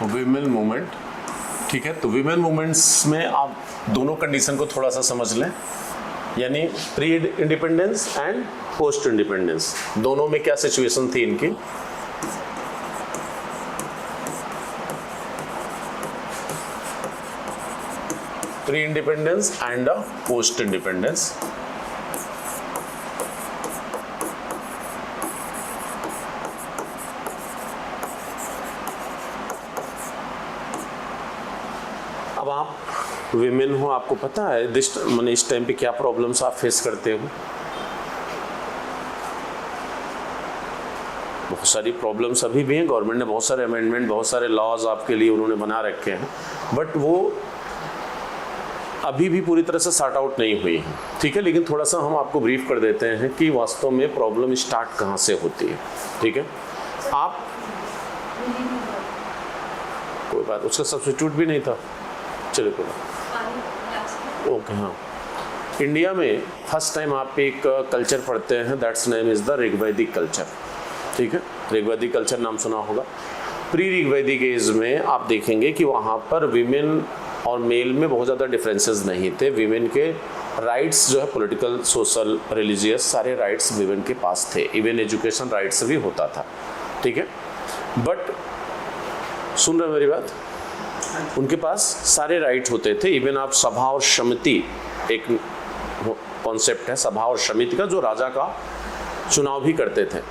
Women movement, ठीक है। तो विमेन मूवमेंट्स में आप दोनों कंडीशन को थोड़ा सा समझ लें, यानी pre independence and post independence, दोनों में क्या सिचुएशन थी इनकी। Pre independence and post independence. अब आप विमेन हो, आपको पता है मैंने इस टाइम पे क्या प्रॉब्लम्स आप फेस करते हो। बहुत सारी प्रॉब्लम्स अभी भी हैं, गवर्नमेंट ने बहुत सारे अमेंडमेंट, बहुत सारे लॉज आपके लिए उन्होंने बना रखे हैं, बट वो अभी भी पूरी तरह से सॉर्ट आउट नहीं हुई है, ठीक है। लेकिन थोड़ा सा हम आपको ब्रीफ कर देते हैं कि वास्तव में प्रॉब्लम स्टार्ट कहाँ से होती है, ठीक है। आप कोई बात, उसका सब्स्टिट्यूट भी नहीं था, चलो कोई बात, ओके। हाँ, इंडिया में फर्स्ट टाइम आप एक कल्चर पढ़ते हैं, that's name is the Rigvedic culture, ठीक है। ऋग्वैदिक कल्चर नाम सुना होगा। प्री ऋग्वैदिक एज में आप देखेंगे कि वहाँ पर विमेन और मेल में बहुत ज़्यादा डिफरेंसेस नहीं थे। विमेन के राइट्स जो है पॉलिटिकल, सोशल, रिलीजियस, सारे राइट्स विमेन के पास थे, इवन एजुकेशन राइट्स भी होता था, ठीक है। बट सुन रहे मेरी बात, उनके पास सारे राइट होते थे। इवन आप सभा और समिति, एक कॉन्सेप्ट है सभा और समिति का, जो राजा का चुनाव भी करते थे,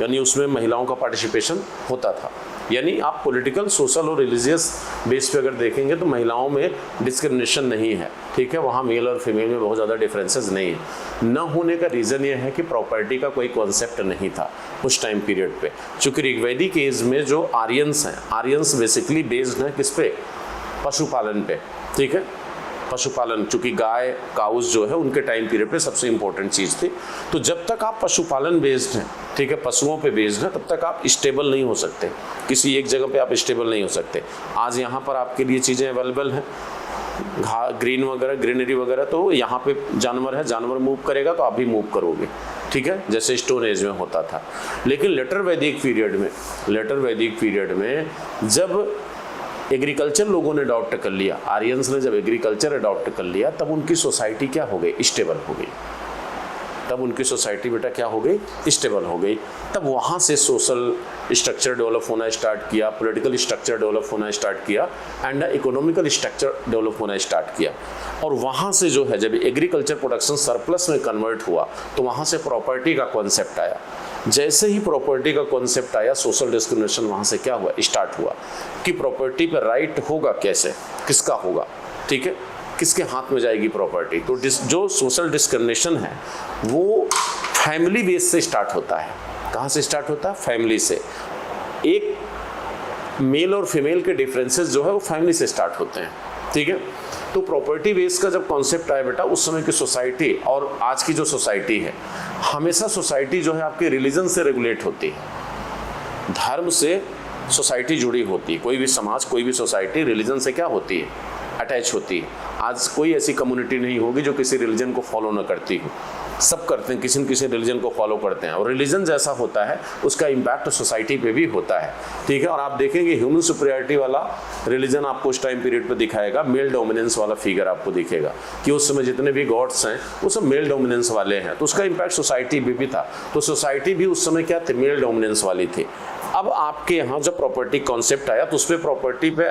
यानी उसमें महिलाओं का पार्टिसिपेशन होता था। यानी आप पॉलिटिकल, सोशल और रिलीजियस बेस पे अगर देखेंगे तो महिलाओं में डिस्क्रिमिनेशन नहीं है, ठीक है। वहाँ मेल और फीमेल में बहुत ज़्यादा डिफरेंसेस नहीं है। न होने का रीज़न ये है कि प्रॉपर्टी का कोई कॉन्सेप्ट नहीं था उस टाइम पीरियड पे। चूँकि ऋग्वैदिक एज में जो आर्यंस हैं, आर्यंस बेसिकली बेस्ड हैं किस पे, पशुपालन पे, ठीक है। पशुपालन, चूँकि गाय, काउज जो है उनके टाइम पीरियड पे सबसे इंपॉर्टेंट चीज़ थी। तो जब तक आप पशुपालन बेस्ड हैं, ठीक है, पशुओं पे बेस्ड हैं, तब तक आप स्टेबल नहीं हो सकते, किसी एक जगह पे आप स्टेबल नहीं हो सकते। आज यहाँ पर आपके लिए चीज़ें अवेलेबल हैं, ग्रीन वगैरह, ग्रीनरी वगैरह, तो यहाँ पे जानवर है, जानवर मूव करेगा तो आप भी मूव करोगे, ठीक है, जैसे स्टोन एज में होता था। लेकिन लेटर वैदिक पीरियड में जब एग्रीकल्चर लोगों ने अडॉप्ट कर लिया, आर्यंस ने जब एग्रीकल्चर अडॉप्ट कर लिया, तब उनकी सोसाइटी क्या हो गई, स्टेबल हो गई। तब उनकी सोसाइटी बेटा क्या हो गई, स्टेबल हो गई। तब वहाँ से सोशल स्ट्रक्चर डेवलप होना स्टार्ट किया, पॉलिटिकल स्ट्रक्चर डेवलप होना स्टार्ट किया, एंड इकोनॉमिकल स्ट्रक्चर डेवलप होना स्टार्ट किया। और वहाँ से जो है जब एग्रीकल्चर प्रोडक्शन सरप्लस में कन्वर्ट हुआ, तो वहाँ से प्रॉपर्टी का कॉन्सेप्ट आया। जैसे ही प्रॉपर्टी का कॉन्सेप्ट आया, सोशल डिस्क्रिमिनेशन वहाँ से क्या हुआ, स्टार्ट हुआ कि प्रॉपर्टी पर राइट होगा कैसे, किसका होगा, ठीक है, किसके हाथ में जाएगी प्रॉपर्टी। तो जो सोशल डिस्क्रिमिनेशन है वो फैमिली बेस से स्टार्ट होता है। कहाँ से स्टार्ट होता है, फैमिली से। एक मेल और फीमेल के डिफरेंसेस जो है वो फैमिली से स्टार्ट होते हैं, ठीक है। तो प्रॉपर्टी बेस का जब कॉन्सेप्ट आया बेटा, उस समय की सोसाइटी और आज की जो सोसाइटी है, हमेशा सोसाइटी जो है आपके रिलीजन से रेगुलेट होती है, धर्म से सोसाइटी जुड़ी होती है। कोई भी समाज, कोई भी सोसाइटी रिलीजन से क्या होती है, अटैच होती है। आज कोई ऐसी कम्युनिटी नहीं होगी जो किसी रिलीजन को फॉलो ना करती हो, सब करते हैं, किसी न किसी रिलीजन को फॉलो करते हैं। और रिलीजन जैसा होता है उसका इम्पैक्ट सोसाइटी पे भी होता है, ठीक है। और आप देखेंगे ह्यूमन सुपीरियरिटी वाला रिलीजन आपको उस टाइम पीरियड पे दिखाएगा, मेल डोमिनेंस वाला फिगर आपको दिखेगा कि उस समय जितने भी गॉड्स हैं वो सब मेल डोमिनेंस वाले हैं। तो उसका इम्पैक्ट सोसाइटी पे भी था। तो सोसाइटी भी उस समय क्या थी, मेल डोमिनेंस वाली थी। अब आपके यहाँ जब प्रॉपर्टी कॉन्सेप्ट आया तो उस पर प्रॉपर्टी पे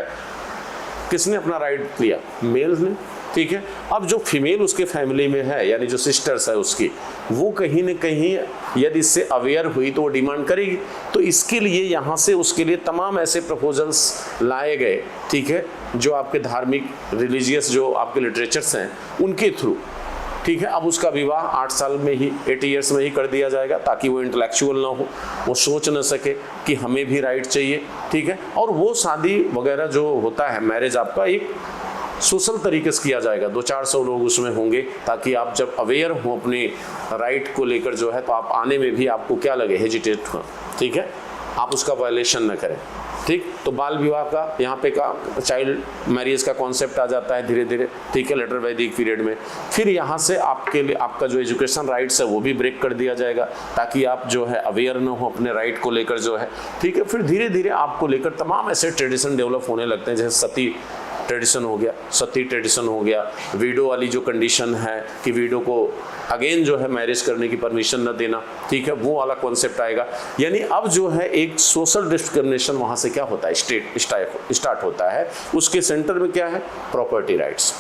किसने अपना राइट लिया, मेल्स ने, ठीक है। अब जो फीमेल उसके फैमिली में है, यानी जो सिस्टर्स है उसकी, वो कहीं न कहीं यदि इससे अवेयर हुई तो वो डिमांड करेगी। तो इसके लिए यहाँ से उसके लिए तमाम ऐसे प्रपोजल्स लाए गए, ठीक है, जो आपके धार्मिक, रिलीजियस जो आपके लिटरेचर्स हैं उनके थ्रू, ठीक है। अब उसका विवाह 8 साल में ही, 8 ईयर्स में ही कर दिया जाएगा, ताकि वो इंटेलेक्चुअल ना हो, वो सोच न सके कि हमें भी राइट चाहिए, ठीक है। और वो शादी वगैरह जो होता है, मैरिज आपका एक सोशल तरीके से किया जाएगा, 200-400 लोग उसमें होंगे, ताकि आप जब अवेयर हो अपने राइट को लेकर जो है, तो आप आने में भी आपको क्या लगे, हेजिटेट हो, ठीक है, आप उसका वायलेशन न करें, ठीक। तो बाल विवाह का यहाँ पे का चाइल्ड मैरिज का कॉन्सेप्ट आ जाता है धीरे धीरे, ठीक है, लेटर वैदिक पीरियड में। फिर यहाँ से आपके लिए आपका जो एजुकेशन राइट्स है वो भी ब्रेक कर दिया जाएगा ताकि आप जो है अवेयर न हो अपने राइट को लेकर जो है, ठीक है। फिर धीरे धीरे आपको लेकर तमाम ऐसे ट्रेडिशन डेवलप होने लगते हैं, जैसे सती ट्रेडिशन हो गया, सती ट्रेडिशन हो गया, वीडो वाली जो कंडीशन है कि वीडो को अगेन जो है मैरिज करने की परमिशन न देना, ठीक है, वो वाला कॉन्सेप्ट आएगा। यानी अब जो है एक सोशल डिस्क्रिमिनेशन वहाँ से क्या होता है, स्टार्ट होता है। उसके सेंटर में क्या है, प्रॉपर्टी राइट्स।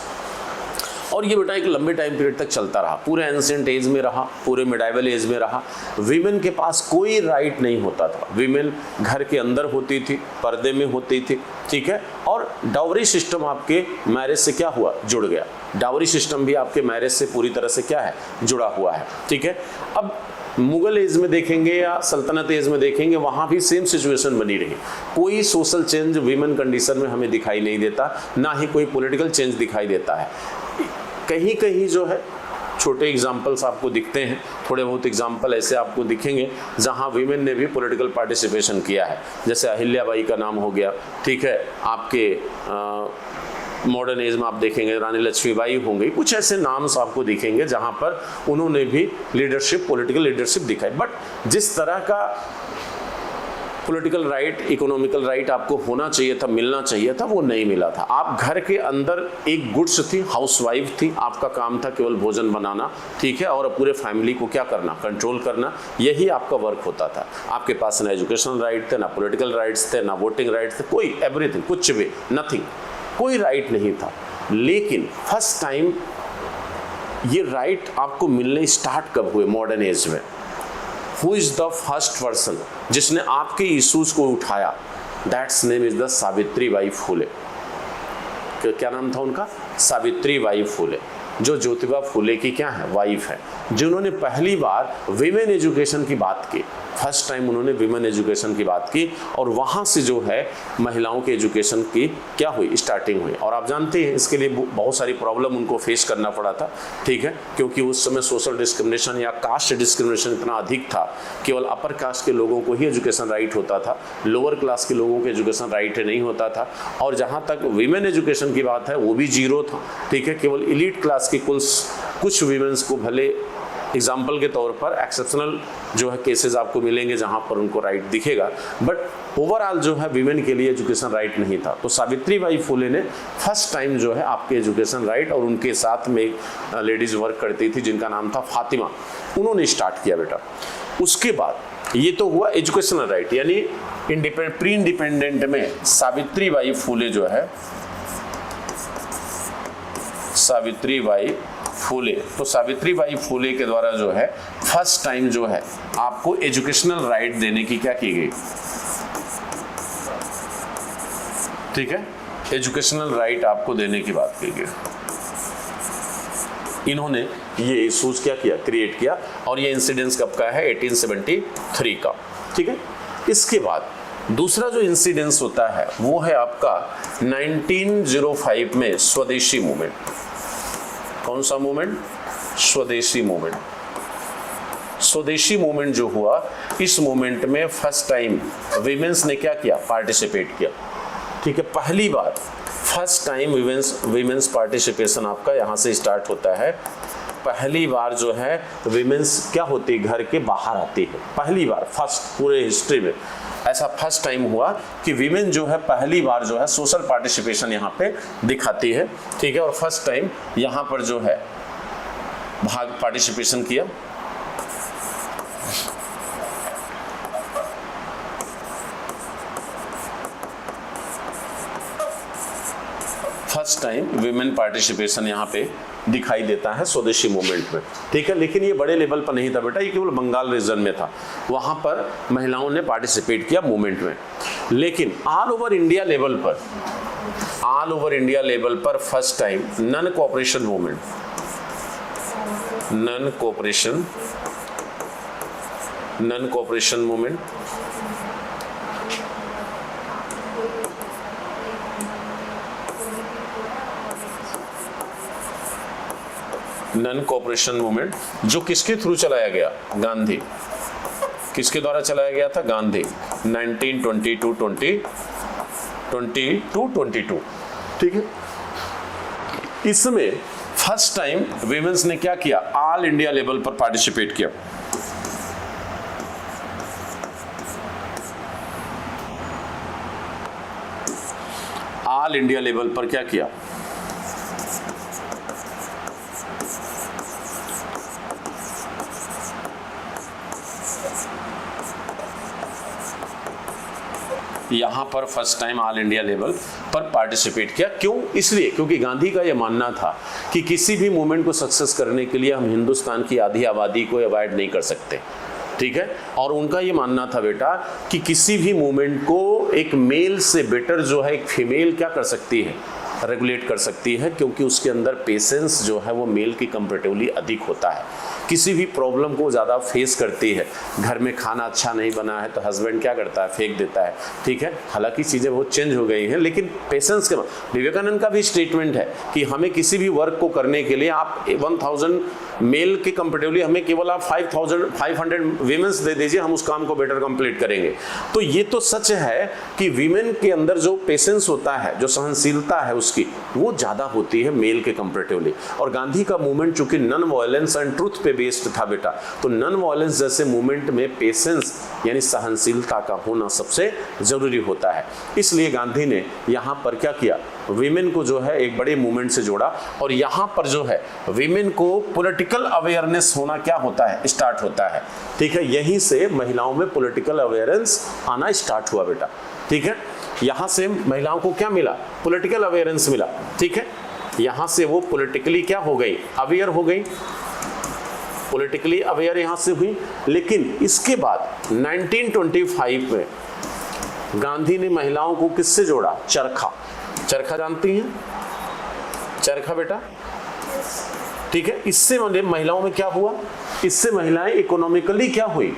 और ये बेटा एक लंबे टाइम पीरियड तक चलता रहा, पूरे एंशिएंट एज में रहा, पूरे मिडाइवल एज में रहा। वीमेन के पास कोई राइट नहीं होता था। वीमेन घर के अंदर होती थी, पर्दे में होती थी, ठीक है। और डाउरी सिस्टम आपके मैरिज से क्या हुआ, जुड़ गया। डाउरी सिस्टम भी आपके मैरिज से पूरी तरह से क्या है, जुड़ा हुआ है, ठीक है। अब मुगल एज में देखेंगे या सल्तनत एज में देखेंगे, वहाँ भी सेम सिचुएशन बनी रही। कोई सोशल चेंज वीमेन कंडीशन में हमें दिखाई नहीं देता, ना ही कोई पॉलिटिकल चेंज दिखाई देता है। कहीं कहीं जो है छोटे एग्जाम्पल्स आपको दिखते हैं, थोड़े बहुत एग्जाम्पल ऐसे आपको दिखेंगे जहां वीमेन ने भी पॉलिटिकल पार्टिसिपेशन किया है, जैसे अहिल्याबाई का नाम हो गया, ठीक है। आपके मॉडर्न एज में आप देखेंगे रानी लक्ष्मीबाई होंगी, कुछ ऐसे नाम्स आपको दिखेंगे जहां पर उन्होंने भी लीडरशिप, पॉलिटिकल लीडरशिप दिखाई। बट जिस तरह का पॉलिटिकल राइट, इकोनॉमिकल राइट आपको होना चाहिए था, मिलना चाहिए था, वो नहीं मिला था। आप घर के अंदर एक गुड्स थी, हाउसवाइफ थी, आपका काम था केवल भोजन बनाना, ठीक है, और पूरे फैमिली को क्या करना, कंट्रोल करना, यही आपका वर्क होता था। आपके पास ना एजुकेशनल राइट थे, ना पॉलिटिकल राइट्स थे, ना वोटिंग राइट्स थे, कोई एवरीथिंग, कुछ भी नथिंग, कोई राइट नहीं था। लेकिन फर्स्ट टाइम ये राइट आपको मिलने स्टार्ट कब हुए, मॉडर्न एज में। Who is the first person जिसने आपके इश्यूज को उठाया? That's name is the Savitri Bai Phule. क्या नाम था उनका? सावित्री बाई फुले, जो ज्योतिबा फुले की क्या है, वाइफ है, जिन्होंने पहली बार विमेन एजुकेशन की बात की। फर्स्ट टाइम उन्होंने विमेन एजुकेशन की बात की और वहाँ से जो है महिलाओं के एजुकेशन की क्या हुई, स्टार्टिंग हुई। और आप जानते हैं इसके लिए बहुत सारी प्रॉब्लम उनको फेस करना पड़ा था, ठीक है, क्योंकि उस समय सोशल डिस्क्रिमिनेशन या कास्ट डिस्क्रिमिनेशन इतना अधिक था। केवल अपर कास्ट के लोगों को ही एजुकेशन राइट होता था, लोअर क्लास के लोगों को एजुकेशन राइट नहीं होता था। और जहाँ तक विमेन एजुकेशन की बात है वो भी जीरो था, ठीक है। केवल इलीट क्लास की कुछ वीमेंस को भले एग्जाम्पल के तौर पर एक्सेप्शनल जो है केसेस आपको मिलेंगे जहां पर उनको राइट दिखेगा, बट ओवरऑल जो है विमेन के लिए एजुकेशन राइट नहीं था। तो सावित्री बाई फुले ने फर्स्ट टाइम जो है आपके एजुकेशन राइट, और उनके साथ में एक लेडीज वर्क करती थी जिनका नाम था फातिमा, उन्होंने स्टार्ट किया बेटा। उसके बाद ये तो हुआ एजुकेशनल राइट, यानी प्री इंडिपेंडेंट में सावित्री बाई फुले जो है, सावित्री बाई फुले, तो सावित्री बाई फुले के द्वारा जो है फर्स्ट टाइम जो है आपको एजुकेशनल राइट देने की क्या की गई, ठीक है, एजुकेशनल राइट आपको देने की बात की गई। इन्होंने ये इशूज क्या किया, क्रिएट किया, और ये इंसिडेंस कब का है, 1873 का, ठीक है। इसके बाद दूसरा जो इंसिडेंस होता है वो है आपका 1905 में स्वदेशी मूवमेंट। कौन सा मूवमेंट, स्वदेशी मूवमेंट। स्वदेशी मूवमेंट जो हुआ, इस मूवमेंट में फर्स्ट टाइम विमेंस ने क्या किया, पार्टिसिपेट किया, ठीक है। पहली बार फर्स्ट टाइम विमेंस पार्टिसिपेशन आपका यहाँ से स्टार्ट होता है। पहली बार जो है विमेंस क्या होती है, घर के बाहर आती है, पहली बार, फर्स्ट पूरे हिस्ट्री में ऐसा फर्स्ट टाइम हुआ कि विमेन जो है पहली बार जो है सोशल पार्टिसिपेशन यहाँ पे दिखाती है, ठीक है। और फर्स्ट टाइम यहाँ पर जो है भाग पार्टिसिपेशन किया। फर्स्ट टाइम विमेन पार्टिसिपेशन यहाँ पे दिखाई देता है स्वदेशी मूवमेंट में, ठीक है। लेकिन ये बड़े लेवल पर नहीं था बेटा, ये केवल बंगाल रीजन में था, वहाँ पर महिलाओं ने पार्टिसिपेट किया मूवमेंट में। लेकिन ऑल ओवर इंडिया लेवल पर first time non cooperation movement, non cooperation movement, non cooperation movement, जो किसके थ्रू चलाया गया, गांधी, किसके द्वारा चलाया गया था, गांधी, 1920 to 24 22 ठीक है। इसमें फर्स्ट टाइम विमेंस ने क्या किया, ऑल इंडिया लेवल पर पार्टिसिपेट किया। ऑल इंडिया लेवल पर क्या किया, यहां पर first time all India level पर पार्टिसिपेट किया। क्यों? इसलिए क्योंकि गांधी का यह मानना था कि किसी भी मूवमेंट को सक्सेस करने के लिए हम हिंदुस्तान की आधी आबादी को अवॉइड नहीं कर सकते, ठीक है। और उनका ये मानना था बेटा कि किसी भी मूवमेंट को एक मेल से बेटर जो है एक फीमेल क्या कर सकती है, रेगुलेट कर सकती है, क्योंकि उसके अंदर पेशेंस जो है वो मेल की कंपैरेटिवली अधिक होता है। किसी भी प्रॉब्लम को ज़्यादा फेस करती है। घर में खाना अच्छा नहीं बना है तो हस्बैंड क्या करता है, फेंक देता है, ठीक है। हालांकि चीज़ें बहुत चेंज हो गई हैं, लेकिन पेशेंस के विवेकानंद का भी स्टेटमेंट है कि हमें किसी भी वर्क को करने के लिए आप 1000 मेल के कंपेरेटिवली हमें केवल आप 500 वीमेंस दे दीजिए, हम उस काम को बेटर कंप्लीट करेंगे। तो ये तो सच है कि वीमेन के अंदर जो पेशेंस होता है, जो सहनशीलता है उसकी, वो ज़्यादा होती है मेल के कंपेरेटिवली। और गांधी का मूवमेंट चूंकि नॉन वायलेंस एंड ट्रूथ पे बेस्ड था बेटा, तो नॉन वायलेंस जैसे मूवमेंट में पेशेंस यानी सहनशीलता का होना सबसे जरूरी होता है। इसलिए गांधी ने यहाँ पर क्या किया, वीमेन को जो है एक बड़े मूवमेंट से जोड़ा। और यहाँ पर जो है वीमेन को पॉलिटिकल अवेयरनेस होना क्या होता है, स्टार्ट होता है, ठीक है। यहीं से महिलाओं में पॉलिटिकल अवेयरनेस आना स्टार्ट हुआ बेटा, ठीक है। यहाँ से महिलाओं को क्या मिला, पॉलिटिकल अवेयरनेस मिला, ठीक है। यहाँ से वो पॉलिटिकली क्या हो गई, अवेयर हो गई, पॉलिटिकली अवेयर यहाँ से हुई। लेकिन इसके बाद 1925 में गांधी ने महिलाओं को किससे जोड़ा, चरखा। चरखा जानती हैं, चरखा बेटा, ठीक है। इससे महिलाओं में क्या हुआ, इससे महिलाएं इकोनॉमिकली क्या हुई,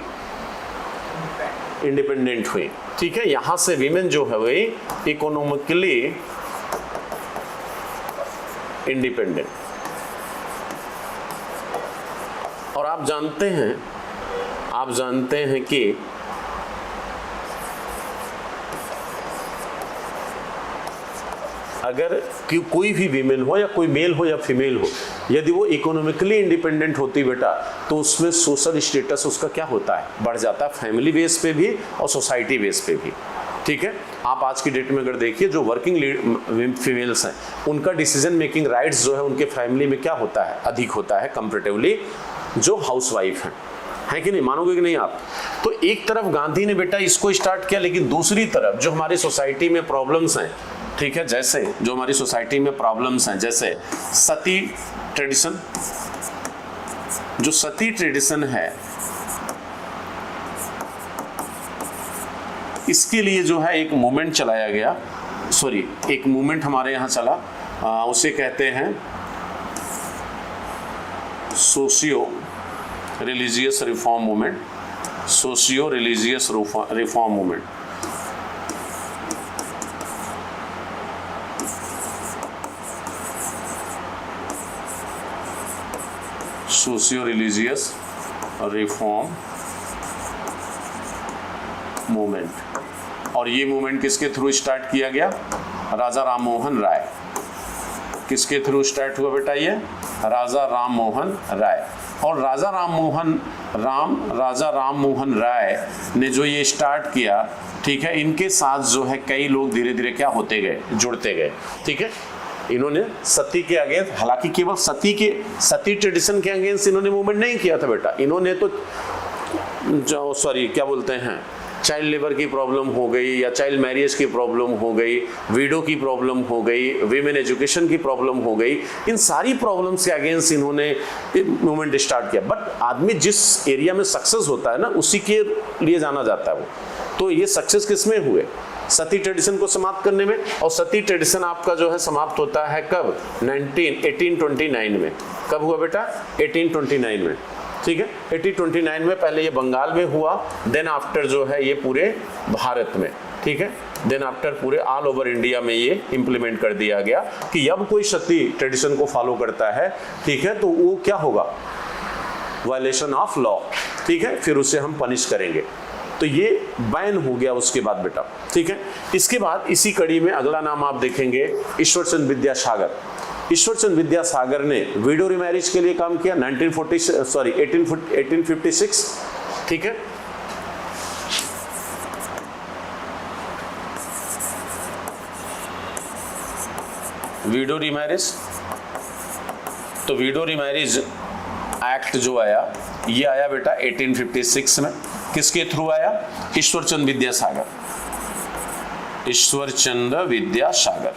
इंडिपेंडेंट हुई, ठीक है। यहां से वीमेन जो है वही इकोनॉमिकली इंडिपेंडेंट। और आप जानते हैं कि अगर कोई भी वीमेन हो या कोई मेल हो या फीमेल हो, यदि वो इकोनॉमिकली इंडिपेंडेंट होती बेटा, तो उसमें सोशल स्टेटस उसका क्या होता है, बढ़ जाता है, फैमिली बेस पे भी और सोसाइटी बेस पे भी, ठीक है। आप आज की डेट में अगर देखिए जो वर्किंग फीमेल्स हैं, उनका डिसीजन मेकिंग राइट्स जो है उनके फैमिली में क्या होता है, अधिक होता है कंपैरेटिवली जो हाउसवाइफ है कि नहीं, मानोगे कि नहीं आप। तो एक तरफ गांधी ने बेटा इसको स्टार्ट किया, लेकिन दूसरी तरफ जो हमारी सोसाइटी में प्रॉब्लम्स हैं, ठीक है, जैसे जो हमारी सोसाइटी में प्रॉब्लम्स हैं, जैसे सती ट्रेडिशन, जो सती ट्रेडिशन है, इसके लिए जो है एक मूवमेंट चलाया गया, एक मूवमेंट हमारे यहाँ चला, उसे कहते हैं socio religious reform movement, socio religious reform movement. Socio religious reform movement. और ये मूवमेंट किसके थ्रू स्टार्ट किया गया, राजा राम मोहन राय। किसके थ्रू स्टार्ट हुआ बेटा, ये राजा राम मोहन राय। और राजा राम मोहन राय ने जो ये स्टार्ट किया, ठीक है, इनके साथ जो है कई लोग धीरे धीरे क्या होते गए, जुड़ते गए, ठीक है। इन्होंने सती के अगेंस्ट, हालांकि केवल सती ट्रेडिशन के अगेंस्ट इन्होंने मूवमेंट नहीं किया था बेटा, इन्होंने तो क्या बोलते हैं, चाइल्ड लेबर की प्रॉब्लम हो गई या चाइल्ड मैरिज की प्रॉब्लम हो गई, विडो की प्रॉब्लम हो गई, वीमेन एजुकेशन की प्रॉब्लम हो गई, इन सारी प्रॉब्लम्स के अगेंस्ट इन्होंने मूवमेंट स्टार्ट किया। बट आदमी जिस एरिया में सक्सेस होता है ना, उसी के लिए जाना जाता है वो। तो ये सक्सेस किस में हुए, सती ट्रेडिशन को समाप्त करने में। और सती ट्रेडिशन आपका जो है समाप्त होता है कब, 1829 में। कब हुआ बेटा, 1829 में, ठीक है। 1829 में पहले ये बंगाल में हुआ, देन आफ्टर जो है ये पूरे भारत में, ठीक है, देन आफ्टर पूरे ऑल ओवर इंडिया में ये इंप्लीमेंट कर दिया गया कि अब कोई सती ट्रेडिशन को फॉलो करता है, ठीक है, तो वो क्या होगा, वायलेशन ऑफ लॉ, ठीक है, फिर उसे हम पनिश करेंगे, तो ये बैन हो गया उसके बाद बेटा, ठीक है। इसके बाद इसी कड़ी में अगला नाम आप देखेंगे ईश्वरचंद विद्यासागर। ईश्वरचंद विद्यासागर ने विडो रिमैरिज के लिए काम किया 1856, ठीक है। विडो रिमैरिज, तो विडो रिमैरिज एक्ट जो आया ये आया बेटा 1856 में। किसके थ्रू आया? ईश्वरचंद विद्यासागर, ईश्वरचंद विद्यासागर,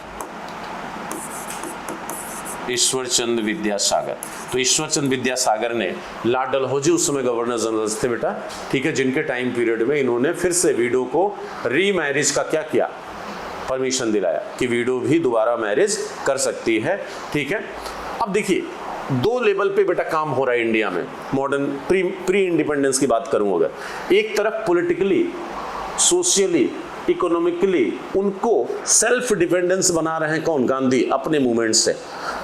ईश्वरचंद विद्यासागर। तो ईश्वरचंद विद्यासागर ने लॉर्ड डलहौजी उस समय गवर्नर जनरल थे बेटा, ठीक है, जिनके टाइम पीरियड में इन्होंने फिर से विडो को रीमैरिज का क्या किया, परमिशन दिलाया कि विडो भी दोबारा मैरिज कर सकती है, ठीक है। अब देखिए दो लेवल पे बेटा काम हो रहा है इंडिया में, मॉडर्न प्री इंडिपेंडेंस की बात करूं अगर, एक तरफ पॉलिटिकली, सोशियली, इकोनॉमिकली उनको सेल्फ डिपेंडेंस बना रहे हैं कौन? गांधी अपने मूवमेंट से।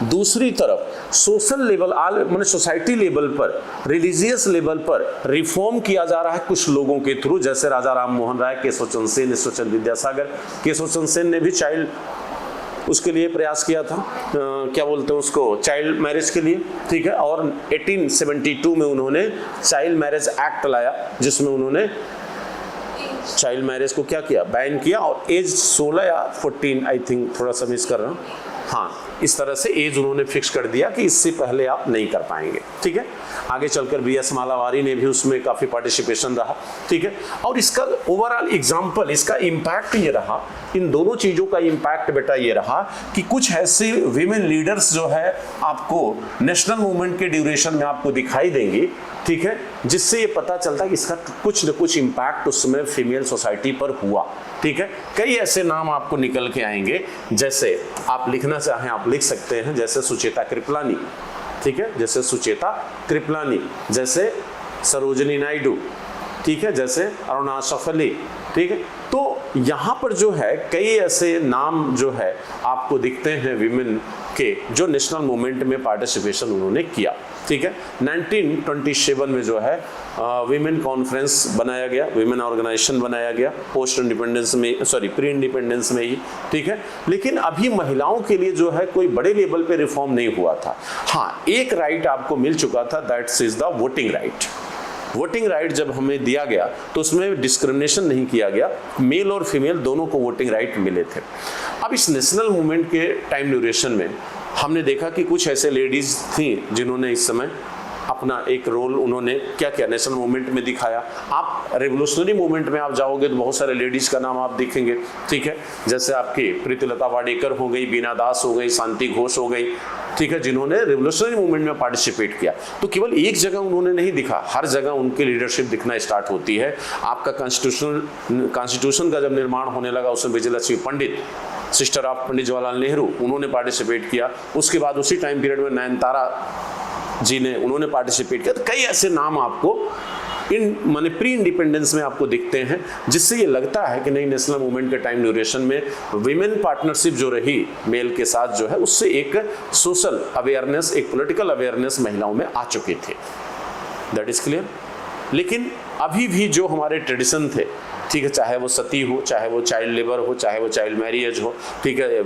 दूसरी तरफ सोशल लेवल, माने सोसाइटी लेवल पर, रिलीजियस लेवल पर रिफॉर्म किया जा रहा है कुछ लोगों के थ्रू, जैसे राजा राम मोहन राय, केशवचंद सेन, ईश्वरचंद विद्यासागर। केशवचंद सेन ने भी चाइल्ड उसके लिए प्रयास किया था, क्या बोलते हैं उसको, चाइल्ड मैरिज के लिए, ठीक है। और 1872 में उन्होंने चाइल्ड मैरिज एक्ट लाया, जिसमें उन्होंने चाइल्ड मैरिज को क्या किया, बैन किया। और एज 16 या 14 आई थिंक, थोड़ा सा मिस कर रहा हूँ, हाँ, इस तरह से एज उन्होंने फिक्स कर दिया कि इससे पहले आप नहीं कर पाएंगे, ठीक है। आगे चलकर बीएस मालावारी ने भी उसमें काफी पार्टिसिपेशन रहा, ठीक है। और इसका ओवरऑल एग्जांपल, इसका इम्पैक्ट ये रहा, इन दोनों चीजों का इम्पैक्ट बेटा ये रहा कि कुछ ऐसे विमेन लीडर्स जो है आपको नेशनल मूवमेंट के ड्यूरेशन में आपको दिखाई देंगी, ठीक है, जिससे ये पता चलता है कि इसका कुछ न कुछ इम्पैक्ट उस समय फीमेल सोसाइटी पर हुआ, ठीक है। कई ऐसे नाम आपको निकल के आएंगे, जैसे आप लिखना चाहें आप लिख सकते हैं, जैसे सुचेता कृपलानी, ठीक है, जैसे सुचेता कृपलानी, जैसे सरोजनी नायडू, ठीक है, जैसे अरुणा आसफ अली, ठीक है। तो यहाँ पर जो है कई ऐसे नाम जो है आपको दिखते हैं विमेन के, जो नेशनल मूवमेंट में पार्टिसिपेशन उन्होंने किया, ठीक है। 1927 में जो है विमेन कॉन्फ्रेंस बनाया गया, विमेन ऑर्गेनाइजेशन बनाया गया, पोस्ट इंडिपेंडेंस में, सॉरी प्री इंडिपेंडेंस में ही, ठीक है। लेकिन अभी महिलाओं के लिए जो है कोई बड़े लेवल पे रिफॉर्म नहीं हुआ था। हाँ, एक राइट आपको मिल चुका था, that's is the voting right. Voting right जब हमें दिया गया तो उसमें डिस्क्रिमिनेशन नहीं किया गया, मेल और फीमेल दोनों को वोटिंग राइट मिले थे। अब इस नेशनल मूवमेंट के टाइम ड्यूरेशन में हमने देखा कि कुछ ऐसे लेडीज थी जिन्होंने इस समय अपना एक रोल उन्होंने क्या किया, नेशनल मूवमेंट में दिखाया। आप रेवोल्यूशनरी मूवमेंट में आप जाओगे तो बहुत सारे लेडीज का नाम आप देखेंगे, ठीक है, जैसे आपकी प्रीतिलता वाडेकर हो गई, बीना दास हो गई, शांति घोष हो गई, ठीक है, जिन्होंने रेवोल्यूशनरी मूवमेंट में पार्टिसिपेट किया। तो केवल एक जगह उन्होंने नहीं दिखा, हर जगह उनकी लीडरशिप दिखना स्टार्ट होती है। आपका कॉन्स्टिट्यूशन का जब निर्माण होने लगा, उसमें विजयलक्ष्मी पंडित, सिस्टर ऑफ पंडित जवाहरलाल नेहरू, उन्होंने पार्टिसिपेट किया। उसके बाद उसी टाइम पीरियड में नयनतारा जी ने, उन्होंने पार्टिसिपेट किया। तो कई ऐसे नाम आपको इन माने प्री इंडिपेंडेंस में आपको दिखते हैं, जिससे ये लगता है कि नहीं, नेशनल मूवमेंट के टाइम ड्यूरेशन में विमेन पार्टनरशिप जो रही मेल के साथ जो है, उससे एक सोशल अवेयरनेस, एक पॉलिटिकल अवेयरनेस महिलाओं में आ चुके थे। That is clear. लेकिन अभी भी जो हमारे ट्रेडिशन थे, ठीक है, चाहे वो सती हो, चाहे वो चाइल्ड लेबर हो, चाहे वो चाइल्ड मैरिज हो, ठीक है,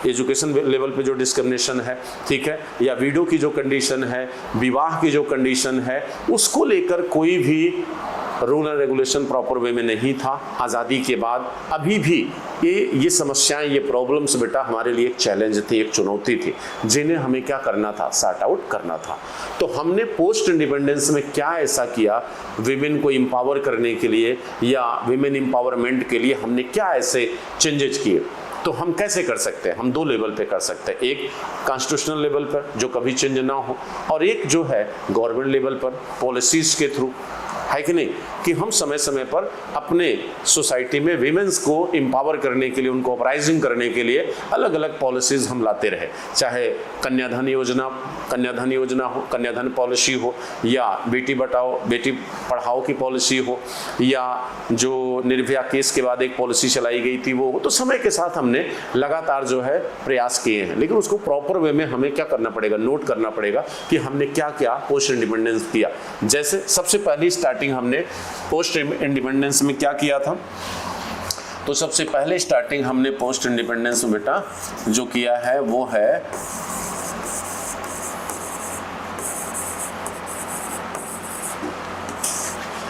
एजुकेशन लेवल पे जो डिस्क्रिमिनेशन है, ठीक है, या विडो की जो कंडीशन है, विवाह की जो कंडीशन है, उसको लेकर कोई भी rule and regulation proper way में नहीं था। आज़ादी के बाद अभी भी ये समस्याएं, ये प्रॉब्लम्स बेटा हमारे लिए एक चैलेंज थी, एक चुनौती थी, जिन्हें हमें क्या करना था, सॉर्ट आउट करना था। तो हमने पोस्ट इंडिपेंडेंस में क्या ऐसा किया विमेन को एम्पावर करने के लिए, या विमेन एम्पावरमेंट के लिए हमने क्या ऐसे चेंजेस किए। तो हम कैसे कर सकते हैं? हम दो लेवल पे कर सकते हैं, एक कॉन्स्टिट्यूशनल लेवल पर जो कभी चेंज ना हो, और एक जो है गवर्नमेंट लेवल पर पॉलिसीज के थ्रू, है कि नहीं, कि हम समय समय पर अपने सोसाइटी में विमेंस को एम्पावर करने के लिए, उनको अपराइजिंग करने के लिए अलग अलग पॉलिसीज हम लाते रहे। चाहे कन्याधन योजना हो, कन्याधन पॉलिसी हो, या बेटी बचाओ बेटी पढ़ाओ की पॉलिसी हो, या जो निर्भया केस के बाद एक पॉलिसी चलाई गई थी वो, तो समय के साथ हमने लगातार जो है प्रयास किए हैं। लेकिन उसको प्रॉपर वे में हमें क्या करना पड़ेगा, नोट करना पड़ेगा कि हमने क्या क्या पोस्ट इंडिपेंडेंस किया। जैसे सबसे पहली स्टार्टिंग स्टार्टिंग हमने पोस्ट इंडिपेंडेंस में क्या किया था? तो सबसे पहले स्टार्टिंग हमने पोस्ट इंडिपेंडेंस में बेटा जो किया है वो है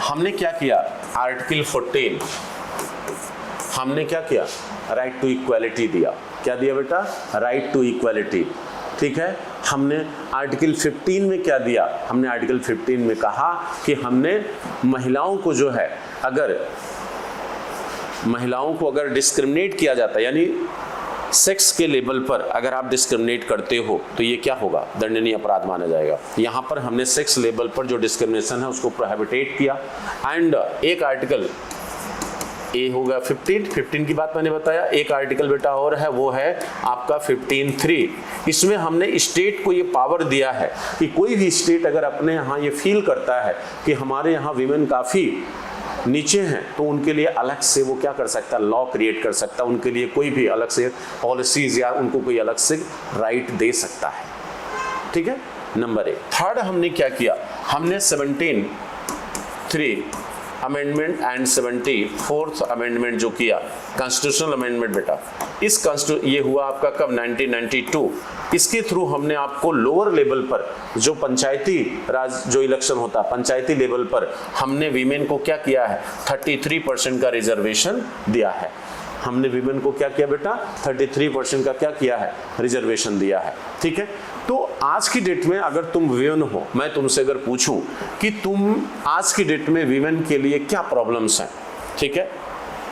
हमने क्या किया, आर्टिकल 14 हमने क्या किया, राइट टू इक्वालिटी दिया। क्या दिया बेटा? Right to equality. ठीक है, हमने आर्टिकल 15 में क्या दिया? हमने आर्टिकल 15 में कहा कि हमने महिलाओं को जो है, अगर महिलाओं को अगर डिस्क्रिमिनेट किया जाता है, यानी सेक्स के लेवल पर अगर आप डिस्क्रिमिनेट करते हो तो ये क्या होगा? दंडनीय अपराध माना जाएगा। यहाँ पर हमने सेक्स लेवल पर जो डिस्क्रिमिनेशन है उसको प्रोहिबिटेट किया। एंड एक आर्टिकल ए होगा 15 की बात मैंने बताया। एक आर्टिकल बेटा और है, वो है आपका 15(3). इसमें हमने स्टेट को ये पावर दिया है कि कोई भी स्टेट अगर अपने यहाँ ये फील करता है कि हमारे यहाँ वीमेन काफ़ी नीचे हैं तो उनके लिए अलग से वो क्या कर सकता है? लॉ क्रिएट कर सकता है, उनके लिए कोई भी अलग से पॉलिसीज या उनको कोई अलग से राइट दे सकता है। ठीक है, नंबर 1। थर्ड हमने क्या किया? हमने 17(3) अमेंडमेंट एंड 74th अमेंडमेंट जो किया, कॉन्स्टिट्यूशनल अमेंडमेंट बेटा, इस ये हुआ आपका कब? 1992। इसके थ्रू हमने आपको लोअर लेवल पर जो पंचायती राज जो इलेक्शन होता है, पंचायती लेवल पर हमने वीमेन को क्या किया है? 33% का रिजर्वेशन दिया है। हमने वीमेन को क्या किया बेटा? 33% का क्या किया है? रिजर्वेशन दिया है। ठीक है, तो आज की डेट में अगर तुम वीमेन हो, मैं तुमसे अगर पूछूं कि तुम आज की डेट में वीमेन के लिए क्या प्रॉब्लम्स हैं? ठीक है,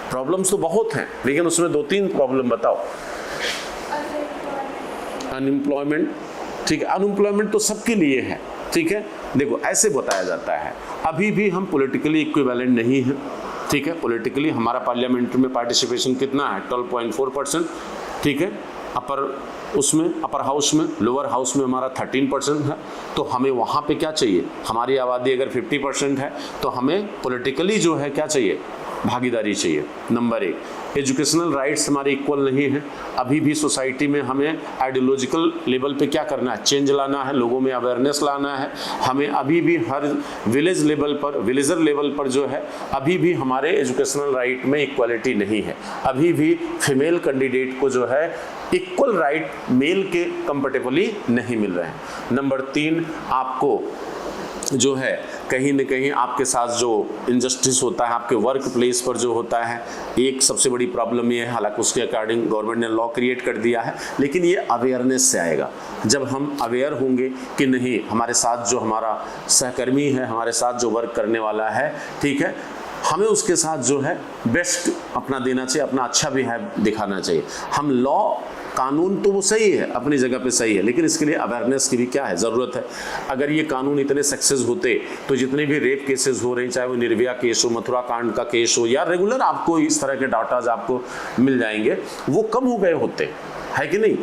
प्रॉब्लम्स तो बहुत हैं, लेकिन उसमें 2-3 प्रॉब्लम बताओ। अनएम्प्लॉयमेंट, ठीक है, अनएम्प्लॉयमेंट तो सबके लिए है। ठीक है, देखो ऐसे बताया जाता है, अभी भी हम पॉलिटिकली इक्विवेलेंट नहीं है। ठीक है, पॉलिटिकली हमारा पार्लियामेंट में पार्टिसिपेशन कितना है? 12.4%। ठीक है, अपर हाउस में, लोअर हाउस में हमारा 13% है। तो हमें वहाँ पे क्या चाहिए? हमारी आबादी अगर 50% है तो हमें पॉलिटिकली जो है क्या चाहिए? भागीदारी चाहिए। नंबर 1, एजुकेशनल राइट्स हमारे इक्वल नहीं है। अभी भी सोसाइटी में हमें आइडियोलॉजिकल लेवल पे क्या करना है? चेंज लाना है, लोगों में अवेयरनेस लाना है। हमें अभी भी हर विलेज लेवल पर, विलेजर लेवल पर जो है, अभी भी हमारे एजुकेशनल राइट में इक्वालिटी नहीं है। अभी भी फीमेल कैंडिडेट को जो है इक्वल राइट मेल के कंपेरेटिवली नहीं मिल रहे हैं। नंबर 3, आपको जो है कहीं न कहीं आपके साथ जो इनजस्टिस होता है आपके वर्क प्लेस पर जो होता है, एक सबसे बड़ी प्रॉब्लम ये है, हालांकि उसके अकॉर्डिंग गवर्नमेंट ने लॉ क्रिएट कर दिया है, लेकिन ये अवेयरनेस से आएगा। जब हम अवेयर होंगे कि नहीं, हमारे साथ जो हमारा सहकर्मी है, हमारे साथ जो वर्क करने वाला है, ठीक है, हमें उसके साथ जो है बेस्ट अपना देना चाहिए, अपना अच्छा भी है दिखाना चाहिए। हम लॉ कानून तो वो सही है, अपनी जगह पे सही है, लेकिन इसके लिए अवेयरनेस की भी क्या है? ज़रूरत है। अगर ये कानून इतने सक्सेस होते तो जितने भी रेप केसेस हो रहे हैं, चाहे वो निर्भया केस हो, मथुरा कांड का केस हो, या रेगुलर आपको इस तरह के डाटाज आपको मिल जाएंगे, वो कम हो गए होते, है कि नहीं?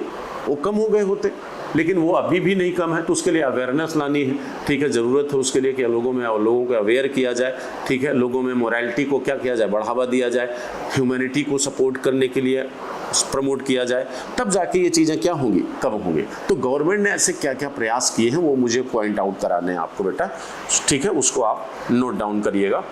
वो कम हो गए होते, लेकिन वो अभी भी नहीं कम है। तो उसके लिए अवेयरनेस लानी है। ठीक है, ज़रूरत है उसके लिए कि लोगों को अवेयर किया जाए। ठीक है, लोगों में मोरालिटी को क्या किया जाए? बढ़ावा दिया जाए। ह्यूमैनिटी को सपोर्ट करने के लिए प्रमोट किया जाए, तब जाके ये चीज़ें क्या होंगी? कम होंगी। तो गवर्नमेंट ने ऐसे क्या क्या प्रयास किए हैं वो मुझे पॉइंट आउट कराने हैं आपको बेटा। ठीक है, उसको आप नोट डाउन करिएगा।